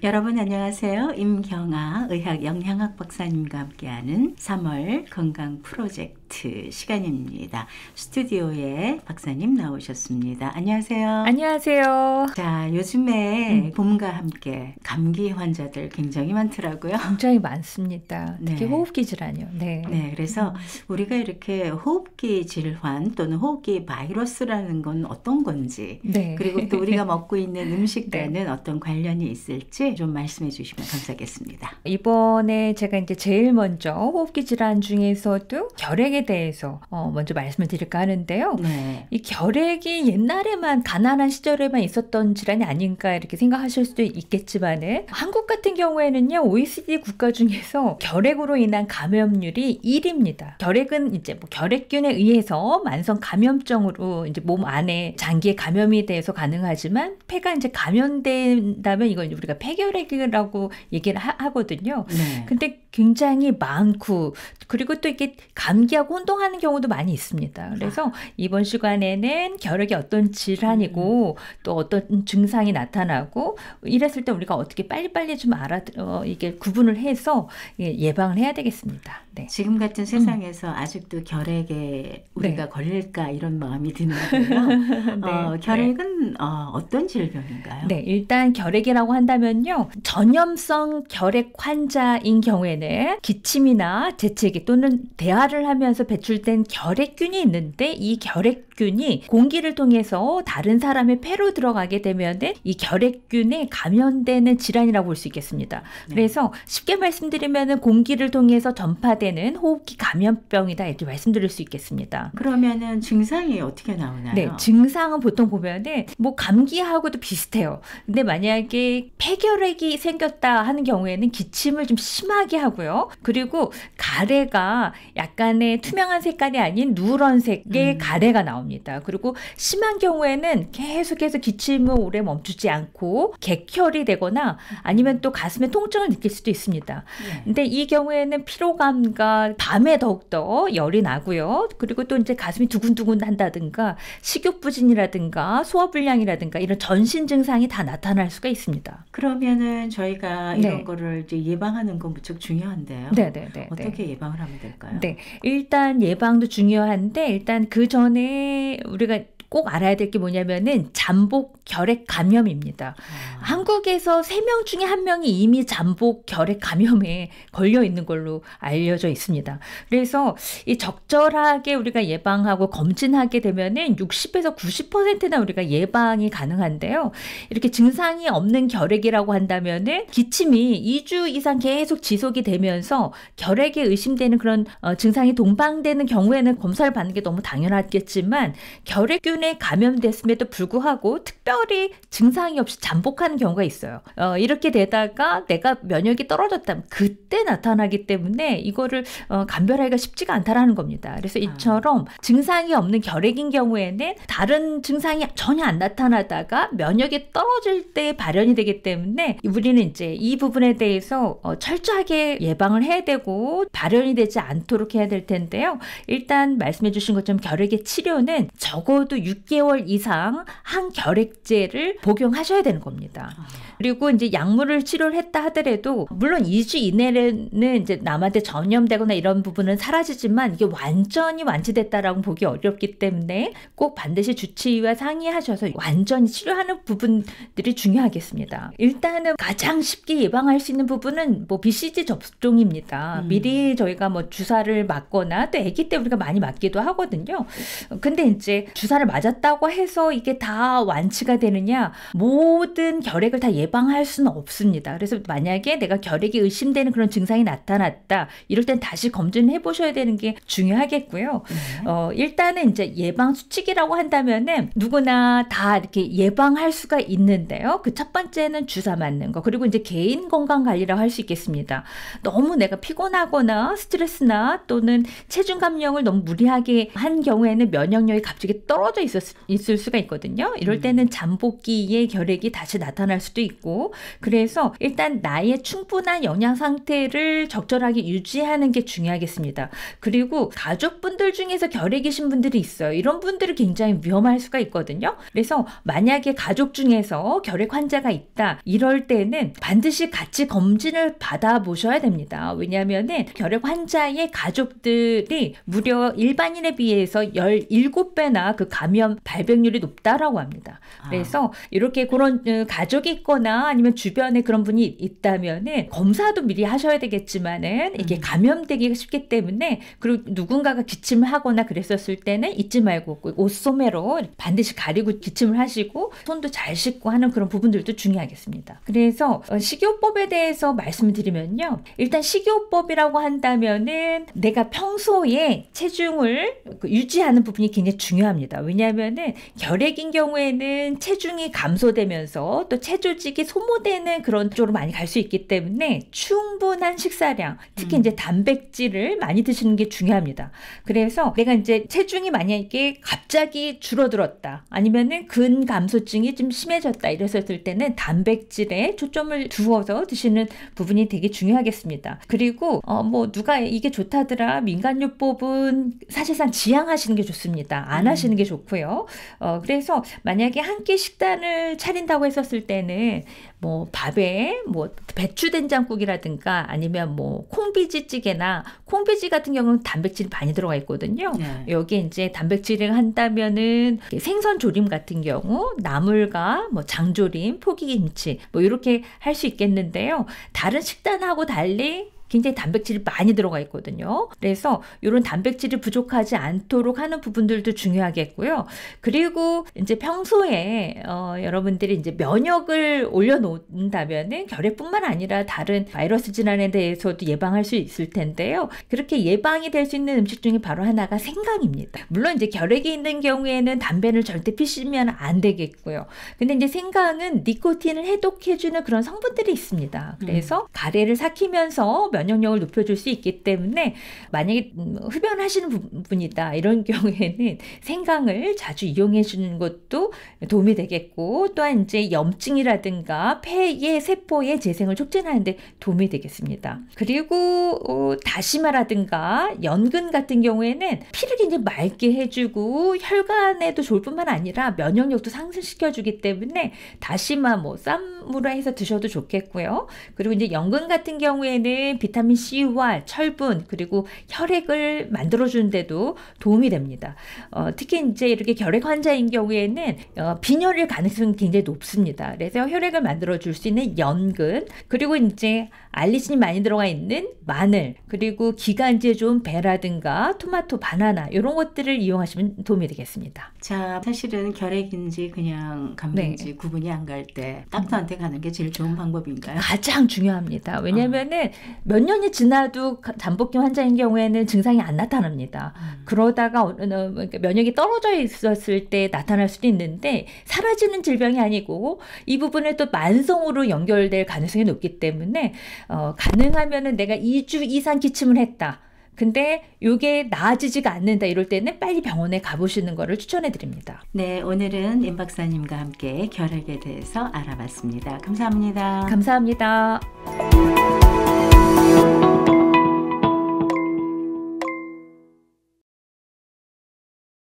여러분 안녕하세요. 임경아 의학 영양학 박사님과 함께하는 3월 건강 프로젝트 시간입니다. 스튜디오에 박사님 나오셨습니다. 안녕하세요. 안녕하세요. 자, 요즘에 봄과 함께 감기 환자들 굉장히 많더라고요. 굉장히 많습니다. 특히 네. 호흡기 질환이요. 네. 네, 그래서 우리가 이렇게 호흡기 질환 또는 호흡기 바이러스라는 건 어떤 건지, 네. 그리고 또 우리가 먹고 있는 음식과는 네. 어떤 관련이 있을지 좀 말씀해 주시면 감사하겠습니다. 이번에 제가 이제 제일 먼저 호흡기 질환 중에서도 결핵에 대해서 먼저 말씀을 드릴까 하는데요. 네. 이 결핵이 옛날에만 가난한 시절에만 있었던 질환이 아닌가 이렇게 생각하실 수도 있겠지만은 한국 같은 경우에는요, OECD 국가 중에서 결핵으로 인한 감염률이 1위입니다. 결핵은 이제 뭐 결핵균에 의해서 만성 감염증으로 이제 몸 안에 장기에 감염이 돼서 가능하지만 폐가 이제 감염된다면 이걸 우리가 폐결핵이라고 얘기를 하거든요. 네. 근데 굉장히 많고 그리고 또 이게 감기하고 혼동하는 경우도 많이 있습니다. 그래서 이번 시간에는 결핵이 어떤 질환이고 또 어떤 증상이 나타나고 이랬을 때 우리가 어떻게 빨리빨리 좀 이게 구분을 해서 예방을 해야 되겠습니다. 네. 지금 같은 세상에서 아직도 결핵에 우리가 걸릴까 이런 마음이 드는데요. 네. 결핵은 어떤 질병인가요? 네, 일단 결핵이라고 한다면요, 전염성 결핵 환자인 경우에는 기침이나 재채기 또는 대화를 하면서 배출된 결핵균이 있는데 이 결핵균이 공기를 통해서 다른 사람의 폐로 들어가게 되면 이 결핵균에 감염되는 질환이라고 볼 수 있겠습니다. 네. 그래서 쉽게 말씀드리면 공기를 통해서 전파되는 호흡기 감염병이다 이렇게 말씀드릴 수 있겠습니다. 그러면은 증상이 어떻게 나오나요? 네, 증상은 보통 보면은 뭐 감기하고도 비슷해요. 근데 만약에 폐결핵이 생겼다 하는 경우에는 기침을 좀 심하게 하고요. 그리고 가래가 약간의 투명한 색깔이 아닌 누런색의 가래가 나옵니다. 그리고 심한 경우에는 계속해서 기침을 오래 멈추지 않고 객혈이 되거나 아니면 또 가슴에 통증을 느낄 수도 있습니다. 근데 이 경우에는 피로감과 밤에 더욱더 열이 나고요. 그리고 또 이제 가슴이 두근두근 한다든가 식욕부진이라든가 소화불량이라든가 이런 전신 증상이 다 나타날 수가 있습니다. 그러면은 저희가 이런 거를 이제 예방하는 건 무척 중요한데요. 네네네. 어떻게 예방을 하면 될까요? 네, 일단 예방도 중요한데 일단 그 전에 우리가 꼭 알아야 될 게 뭐냐면은 잠복 결핵 감염입니다. 한국에서 3명 중에 1명이 이미 잠복 결핵 감염에 걸려 있는 걸로 알려져 있습니다. 그래서 이 적절하게 우리가 예방하고 검진하게 되면은 60에서 90%나 우리가 예방이 가능한데요. 이렇게 증상이 없는 결핵이라고 한다면은 기침이 2주 이상 계속 지속이 되면서 결핵에 의심되는 그런 증상이 동반되는 경우에는 검사를 받는 게 너무 당연하겠지만 결핵균 감염됐음에도 불구하고 특별히 증상이 없이 잠복하는 경우가 있어요. 이렇게 되다가 내가 면역이 떨어졌다면 그때 나타나기 때문에 이거를 감별하기가 쉽지가 않다라는 겁니다. 그래서 이처럼 증상이 없는 결핵인 경우에는 다른 증상이 전혀 안 나타나다가 면역이 떨어질 때 발현이 되기 때문에 우리는 이제 이 부분에 대해서 철저하게 예방을 해야 되고 발현이 되지 않도록 해야 될 텐데요. 일단 말씀해 주신 것처럼 결핵의 치료는 적어도 6개월 이상 항결핵제를 복용하셔야 되는 겁니다. 그리고 이제 약물을 치료를 했다 하더라도 물론 2주 이내에는 이제 남한테 전염되거나 이런 부분은 사라지지만 이게 완전히 완치됐다라고 보기 어렵기 때문에 꼭 반드시 주치의와 상의하셔서 완전히 치료하는 부분들이 중요하겠습니다. 일단은 가장 쉽게 예방할 수 있는 부분은 뭐 BCG 접종입니다. 미리 저희가 뭐 주사를 맞거나 또 아기 때 우리가 많이 맞기도 하거든요. 근데 이제 주사를 맞았다고 해서 이게 다 완치가 되느냐, 모든 결핵을 다 예방할 수는 없습니다. 그래서 만약에 내가 결핵이 의심되는 그런 증상이 나타났다 이럴 땐 다시 검진해 보셔야 되는 게 중요하겠고요. 일단은 이제 예방 수칙이라고 한다면은 누구나 다 이렇게 예방할 수가 있는데요. 그 첫 번째는 주사 맞는 거, 그리고 이제 개인 건강 관리라고 할 수 있겠습니다. 너무 내가 피곤하거나 스트레스나 또는 체중 감량을 너무 무리하게 한 경우에는 면역력이 갑자기 떨어져 있을 수가 있거든요. 이럴 때는 잠복기에 결핵이 다시 나타날 수도 있고, 그래서 일단 나의 충분한 영양 상태를 적절하게 유지하는 게 중요하겠습니다. 그리고 가족분들 중에서 결핵이신 분들이 있어요. 이런 분들은 굉장히 위험할 수가 있거든요. 그래서 만약에 가족 중에서 결핵 환자가 있다, 이럴 때는 반드시 같이 검진을 받아보셔야 됩니다. 왜냐하면은 결핵 환자의 가족들이 무려 일반인에 비해서 17배나 그 감염 발병률이 높다라고 합니다. 그래서 이렇게 그런 가족이 있거나 아니면 주변에 그런 분이 있다면은 검사도 미리 하셔야 되겠지만은 이게 감염되기가 쉽기 때문에, 그리고 누군가가 기침을 하거나 그랬었을 때는 잊지 말고 옷소매로 반드시 가리고 기침을 하시고 손도 잘 씻고 하는 그런 부분들도 중요하겠습니다. 그래서 식이요법에 대해서 말씀을 드리면요. 일단 식이요법이라고 한다면은 내가 평소에 체중을 유지하는 부분이 굉장히 중요합니다. 왜냐하면은 결핵인 경우에는 체중이 감소되면서 또 체조직이 소모되는 그런 쪽으로 많이 갈 수 있기 때문에 충분한 식사량, 특히 이제 단백질을 많이 드시는 게 중요합니다. 그래서 내가 이제 체중이 만약에 갑자기 줄어들었다, 아니면은 근감소증이 좀 심해졌다 이랬을 때는 단백질에 초점을 두어서 드시는 부분이 되게 중요하겠습니다. 그리고 뭐 누가 이게 좋다더라, 민간요법은 사실상 지양하시는 게 좋습니다. 안 하시는 게 좋고요. 그래서 만약에 한 끼 식단을 차린다고 했었을 때는 뭐 밥에 뭐 배추 된장국이라든가 아니면 뭐 콩비지찌개나, 콩비지 같은 경우는 단백질이 많이 들어가 있거든요. 네. 여기에 이제 단백질을 한다면은 생선 조림 같은 경우, 나물과 뭐 장조림, 포기김치 뭐 이렇게 할 수 있겠는데요. 다른 식단하고 달리 굉장히 단백질이 많이 들어가 있거든요. 그래서 이런 단백질이 부족하지 않도록 하는 부분들도 중요하겠고요. 그리고 이제 평소에 여러분들이 이제 면역을 올려놓는다면은 결핵뿐만 아니라 다른 바이러스 질환에 대해서도 예방할 수 있을 텐데요. 그렇게 예방이 될 수 있는 음식 중에 바로 하나가 생강입니다. 물론 이제 결핵이 있는 경우에는 담배를 절대 피시면 안 되겠고요. 근데 이제 생강은 니코틴을 해독해주는 그런 성분들이 있습니다. 그래서 가래를 삭히면서 면역력을 높여줄 수 있기 때문에 만약에 흡연하시는 분이다 이런 경우에는 생강을 자주 이용해 주는 것도 도움이 되겠고, 또한 이제 염증이라든가 폐의 세포의 재생을 촉진하는 데 도움이 되겠습니다. 그리고 다시마라든가 연근 같은 경우에는 피를 굉장히 맑게 해주고 혈관에도 좋을 뿐만 아니라 면역력도 상승시켜주기 때문에 다시마 뭐 쌈무라 해서 드셔도 좋겠고요. 그리고 이제 연근 같은 경우에는 비타민 C와 철분, 그리고 혈액을 만들어주는데도 도움이 됩니다. 특히 이제 이렇게 결핵 환자인 경우에는 빈혈일 가능성이 굉장히 높습니다. 그래서 혈액을 만들어줄 수 있는 연근, 그리고 이제 알리신이 많이 들어가 있는 마늘, 그리고 기관지에 좋은 배라든가 토마토, 바나나 이런 것들을 이용하시면 도움이 되겠습니다. 자, 사실은 결핵인지 그냥 감기인지 구분이 안 갈 때 닥터한테 가는 게 제일 좋은 방법인가요? 가장 중요합니다. 왜냐하면은 몇 년이 지나도 잠복기 환자인 경우에는 증상이 안 나타납니다. 그러다가 면역이 떨어져 있었을 때 나타날 수도 있는데 사라지는 질병이 아니고 이 부분에 또 만성으로 연결될 가능성이 높기 때문에 가능하면은 내가 2주 이상 기침을 했다. 근데 이게 나아지지가 않는다 이럴 때는 빨리 병원에 가보시는 거를 추천해 드립니다. 네, 오늘은 임 박사님과 함께 결핵에 대해서 알아봤습니다. 감사합니다. 감사합니다.